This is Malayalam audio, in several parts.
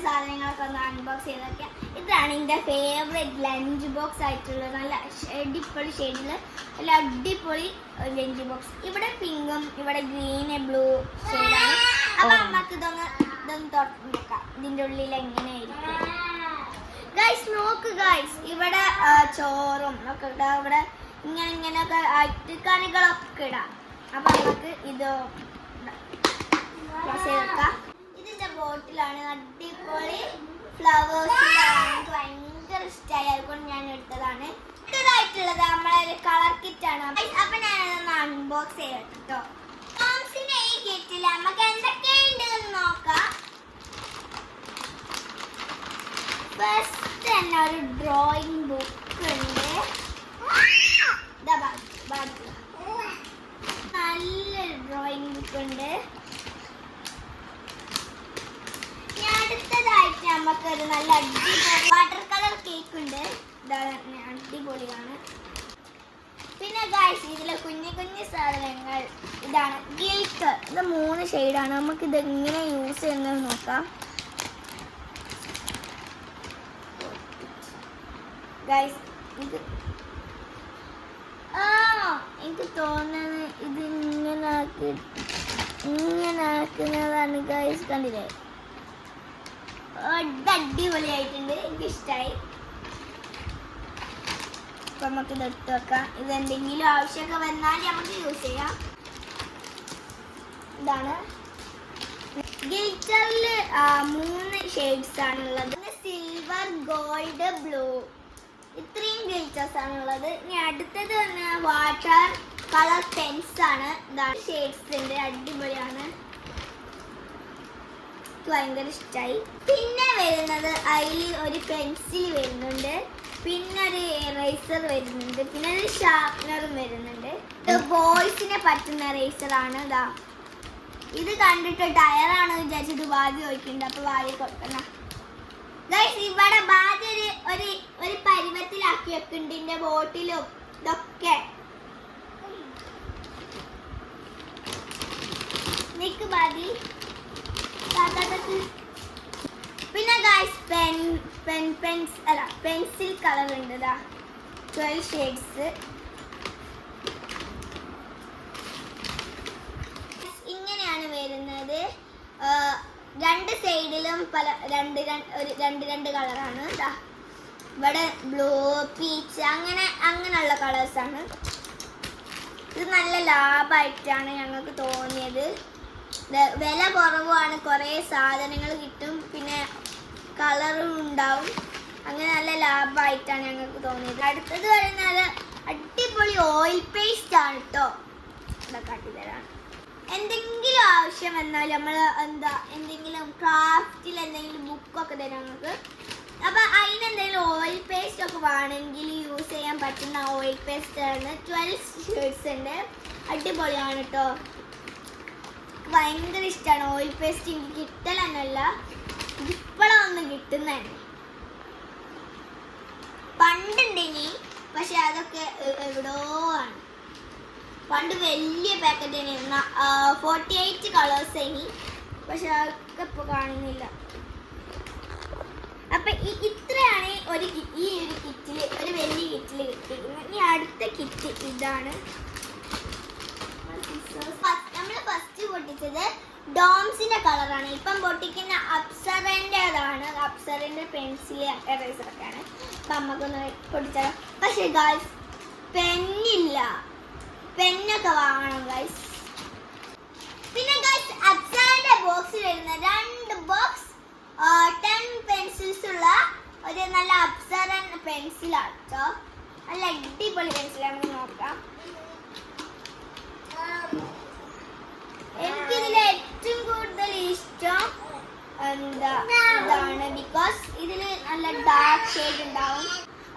സാധനങ്ങളൊക്കെ ഒന്ന് അൺബോക്സ് ചെയ്തൊക്കെ. ഇതാണ് എൻ്റെ ഫേവറേറ്റ് ലഞ്ച് ബോക്സ് ആയിട്ടുള്ളത്. നല്ല അടിപൊളി ഷെയ്ഡിൽ നല്ല അടിപൊളി ലഞ്ച് ബോക്സ്. ഇവിടെ പിങ്കും ഇവിടെ ഗ്രീന് ബ്ലൂ ഷെയ്ഡാണ്. അപ്പൊ നമുക്ക് ഇതൊന്ന് തുറന്നു നോക്കാം ഇതിൻ്റെ ഉള്ളിൽ എങ്ങനെയായിരിക്കും. ഗൈസ് നോക്ക് ഗൈസ്, ഇവിടെ ചോറും ഒക്കെ ഇടാം. ഇവിടെ ഇങ്ങനെയൊക്കെ ആയിട്ട് കറികളൊക്കെ ഇടാം. അപ്പൊ നമുക്ക് ഇത് വെക്കാം. ഇതിന്റെ ബോട്ടിലാണ് അടിപൊളി ഫ്ലവേഴ്സിലാണ്. എനിക്ക് ഭയങ്കര ഇഷ്ടമായി, അതുകൊണ്ട് ഞാൻ എടുത്തതാണ്. ഇതായിട്ടുള്ളത് നമ്മളെ കളർ കിറ്റ് ആണ്. അപ്പൊ ഞാനതൊന്ന് അൺബോക്സ് ചെയ്യാം കേട്ടോ. ഈ കിറ്റിൽ നമുക്ക് എന്തൊക്കെയുണ്ടെന്ന് നോക്കാം. ഫസ്റ്റ് തന്നെ ഒരു ഡ്രോയിങ് ബുക്ക് ഉണ്ട്. നല്ലൊരു ഡ്രോയിങ് ബുക്ക് ഉണ്ട്. അടുത്തതായിട്ട് നമുക്കൊരു നല്ല അടിപൊളി വാട്ടർ കളർ കേക്ക് ഉണ്ട്. അടിപൊളിയാണ്. പിന്നെ ഗൈസ് ഇതിലെ കുഞ്ഞു കുഞ്ഞു സാധനങ്ങൾ ഇതാണ് ഗിൽറ്റർ. ഇത് 3 ഷെയ്ഡാണ്. നമുക്ക് ഇത് എങ്ങനെ യൂസ് ചെയ്യുന്നത് നോക്കാം. ഗൈസ് ഇത് എനിക്ക് തോന്നുന്നത് ഇത് ഇങ്ങനെ ആക്കുന്നതാണ്. ഗൈസ് കണ്ടില്ലേ, അടിപൊളിയായിട്ടുണ്ട്, എനിക്ക് ഇഷ്ടമായി. അപ്പൊ നമുക്ക് ഇത് എടുത്ത് വെക്കാം. ഇത് എന്തെങ്കിലും ആവശ്യമൊക്കെ വന്നാൽ നമുക്ക് യൂസ് ചെയ്യാം. ഇതാണ് ഗിൽറ്ററിൽ 3 ഷെയ്ഡ്സ് ആണുള്ളത്. സിൽവർ, ഗോൾഡ്, ബ്ലൂ, ഇത്രയും ഗിൽറ്റേഴ്സ് ആണുള്ളത്. ഇനി അടുത്തത് തന്നെ വാട്ടർ കളർ പെൻസ് ആണ്. ഇതാണ് ഷെയ്ഡ്സ് ഉണ്ട്, അടിപൊളിയാണ്, ഭയങ്കര ഇഷ്ടമായി. പിന്നെ വരുന്നത് അതിൽ ഒരു പെൻസിൽ വരുന്നുണ്ട്, പിന്നെ ഒരു എറേസർ വരുന്നുണ്ട്, പിന്നെ ഒരു ഷാർപ്നറും വരുന്നുണ്ട്. ഇത് ബോയ്സിനെ പറ്റുന്ന എറേസറാണ്. ഇതാ ഇത് കണ്ടിട്ട് ടയറാണ് വിചാരിച്ചത് വാതി ചോദിക്കുന്നുണ്ട്. അപ്പൊ വാതി കൊടുക്കണം. ഇവിടെ ബാധ ഒരു പരുവത്തിലാക്കി വെക്കുന്നുണ്ട്. ഇതിന്റെ ബോട്ടിലും ഇതൊക്കെ നിക്ക് ബാധി. പിന്നെ ഗൈസ് പെൻസിൽ കളർ ഉണ്ട്. 12 ഷെയ്ഡ്സ്. ഇങ്ങനെയാണ് വരുന്നത്. 2 സൈഡിലും രണ്ട് കളറാണ്. ഇവിടെ ബ്ലൂ, പീച്ച്, അങ്ങനെയുള്ള കളേഴ്സാണ്. ഇത് നല്ല ലാഭമായിട്ടാണ് ഞങ്ങൾക്ക് തോന്നിയത്. വില കുറവാണ്, കുറേ സാധനങ്ങൾ കിട്ടും, പിന്നെ കളറും ഉണ്ടാവും. അങ്ങനെ നല്ല ലാഭമായിട്ടാണ് ഞങ്ങൾക്ക് തോന്നിയത്. അടുത്തത് വരുന്നത് അടിപൊളി ഓയിൽ പേസ്റ്റ് ആണ് കേട്ടോ. ഇതൊക്കെ കാട്ടിത്തരാണ്. എന്തെങ്കിലും ആവശ്യം വന്നാൽ നമ്മൾ എന്തെങ്കിലും ക്രാഫ്റ്റിൽ എന്തെങ്കിലും ബുക്കൊക്കെ തരാം നമുക്ക്. അപ്പം അതിനെന്തെങ്കിലും ഓയിൽ പേസ്റ്റ് ഒക്കെ വേണമെങ്കിൽ യൂസ് ചെയ്യാൻ പറ്റുന്ന ഓയിൽ പേസ്റ്റ് ആണ്. 12 ഷെയ്ഡ്സ് ഉണ്ട്, അടിപൊളിയാണ് കേട്ടോ. ഭയങ്കര ഇഷ്ടമാണ് ഓയിൽ പേസ്റ്റ്. എനിക്ക് കിട്ടലെന്നല്ല, ഇപ്പോഴൊന്നും കിട്ടുന്നതന്നെ. പണ്ടുണ്ടെങ്കിൽ പക്ഷെ അതൊക്കെ എവിടോ ആണ്. പണ്ട് വലിയ പാക്കറ്റ് 48 കളേഴ്സ് ഇനി, പക്ഷെ അതൊക്കെ ഇപ്പൊ കാണുന്നില്ല. അപ്പൊ ഇത്രയാണ് ഈ ഒരു കിറ്റില്, ഒരു വലിയ കിറ്റില് കിട്ടിയിരിക്കുന്നത്. ഇനി അടുത്ത കിറ്റ് ഇതാണ്. നമ്മൾ ഫസ്റ്റ് പൊട്ടിച്ചത് ഡോംസിന്റെ കളറാണ്. ഇപ്പം പൊട്ടിക്കുന്ന അപ്സറേൻ്റെതാണ്. അപ്സറിന്റെ പെൻസിൽ എറേസർ ഒക്കെയാണ്. അപ്പൊ നമുക്കൊന്ന് പൊട്ടിച്ചാലോ. പക്ഷെ ഗൈസ് പെന്നില്ല, പെന്നൊക്കെ വാങ്ങണം ഗൈസ്. പിന്നെ ഗൈസ് അപ്സറിന്റെ ബോക്സിൽ വരുന്ന 2 ബോക്സ് 10 പെൻസിൽസ് ഉള്ള ഒരു നല്ല അപ്സറൻ പെൻസിലാണ് കേട്ടോ. നല്ല അടിപൊളി പെൻസിലാണ്. നോക്കാം. എനിക്കിതിൽ ഏറ്റവും കൂടുതൽ ഇഷ്ടം ഇതാണ്. ബിക്കോസ് ഇതില് നല്ല ഡാർക്ക് ഷെയ്ഡ് ഉണ്ടാവും.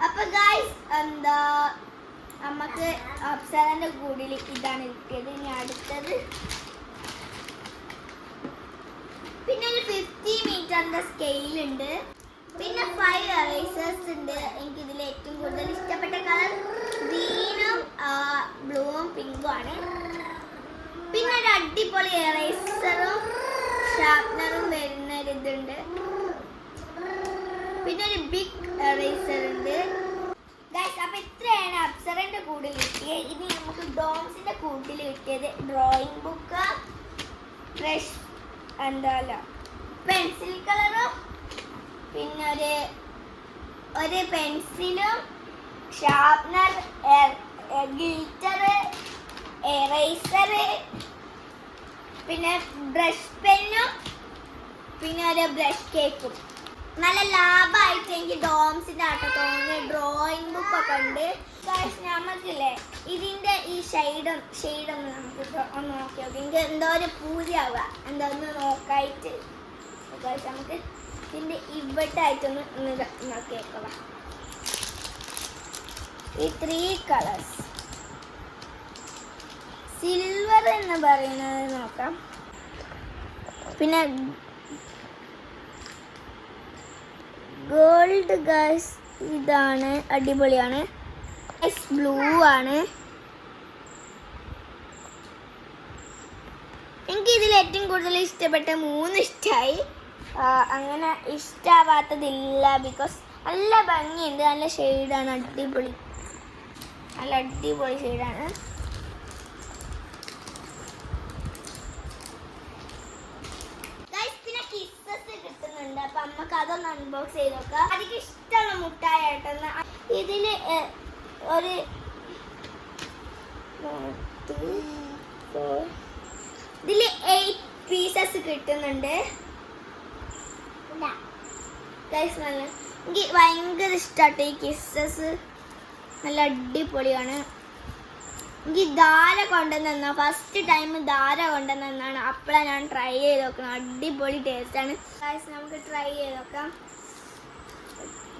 അപ്പൊ ഗൈസ് നമുക്ക് അപ്സരന്റെ കൂടിൽ ഇതാണ് കിട്ടിയത്. ഇനി അടുത്തത് പിന്നെ ഒരു 50 മീറ്ററിന്റെ സ്കെയിൽ ഉണ്ട്. പിന്നെ 5 എറേസേഴ്സ് ഉണ്ട്. എനിക്കിതിൽ ഏറ്റവും കൂടുതൽ ഇഷ്ടപ്പെട്ട കളർ ഗ്രീനും ബ്ലൂവും പിങ്കും ആണ്. പിന്നെ ഒരു അടിപൊളി എറേസറും ഷാർപ്നറും വരുന്ന ഒരിതുണ്ട്. പിന്നെ ഒരു ബിഗ് എറേസർ ഉണ്ട് ഗൈസ്. അപ്പൊ ഇത്രയാണ് അപ്സറന്റെ കൂട്ടിൽ കിട്ടിയത്. ഇനി നമുക്ക് ഡോംസിന്റെ കൂട്ടിൽ കിട്ടിയത് ഡ്രോയിങ് ബുക്ക്, ബ്രഷ്, എന്താ പെൻസിൽ കളറും, പിന്നെ ഒരു പെൻസിലും, ഷാർപ്നർ, ഗിൽറ്റർ, എറേസർ, പിന്നെ ബ്രഷ് പെന്നും, പിന്നെ ഒരു ബ്രഷ് കേക്കും. നല്ല ലാഭമായിട്ട് എനിക്ക് ഡോംസിന്റെ ആട്ടോ തോന്നുന്നു. ഡ്രോയിങ് ബുക്കൊക്കെ ഉണ്ട്. നമുക്കില്ലേ ഇതിന്റെ ഈ ഷെയ്ഡൊന്ന് നമുക്ക് ഒന്ന് നോക്കി നോക്കാം. എനിക്ക് എന്തോ ഒരു പൂതിയാവുക എന്തോ ഒന്ന് നോക്കായിട്ട്. നമുക്ക് ഇതിന്റെ ഇവിടെ ആയിട്ടൊന്ന് നോക്കി വെക്കുക. ഈ 3 കളേഴ്സ് സിൽവർ എന്ന് പറയുന്നത് നോക്കാം. പിന്നെ ഗോൾഡ് ഗൈസ്, ഇതാണ് അടിപൊളിയാണ്. ബ്ലൂ ആണ്. എനിക്ക് ഇതിൽ ഏറ്റവും കൂടുതൽ ഇഷ്ടപ്പെട്ട 3 ഇഷ്ടമായി. അങ്ങനെ ഇഷ്ടമാവാത്തതില്ല. ബിക്കോസ് നല്ല ഭംഗിയുണ്ട്, നല്ല ഷെയ്ഡാണ്, അടിപൊളി, നല്ല അടിപൊളി ഷെയ്ഡാണ്. കിട്ടുന്നുണ്ട്. അപ്പൊ നമുക്ക് അതൊന്ന് അൺബോക്സ് ചെയ്ത് നോക്കാം. എനിക്ക് ഇഷ്ടമുള്ള മുട്ടായി ആയിട്ടൊന്ന് ഇതില് ഇതില് 8 പീസസ് കിട്ടുന്നുണ്ട്. എനിക്ക് ഭയങ്കര ഇഷ്ടമാട്ടോ ഈ കിസ്സസ്, നല്ല അടിപൊളിയാണ്. എനിക്ക് ധാര കൊണ്ടുവന്ന ഫസ്റ്റ് ടൈം ധാര കൊണ്ടുവന്നാണ്. അപ്പോഴാണ് ഞാൻ ട്രൈ ചെയ്ത് നോക്കണം. അടിപൊളി ടേസ്റ്റാണ്. നമുക്ക് ട്രൈ ചെയ്ത് നോക്കാം.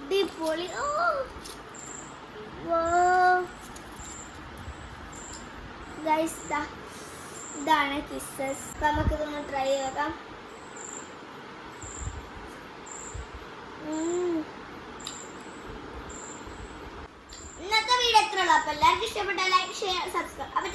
അടിപൊളി. ഗൈസ് ഇതാണ് കിസ്സസ്. അപ്പൊ നമുക്കിതൊന്ന് ട്രൈ ചെയ്ത് നോക്കാം. ഇന്നത്തെ വീഡിയോ എത്ര ഉള്ളൂ. അപ്പൊ എല്ലാവർക്കും ഇഷ്ടപ്പെട്ട ലൈക്ക്, ഷെയർ, സബ്സ്ക്രൈബ്. അപ്പൊ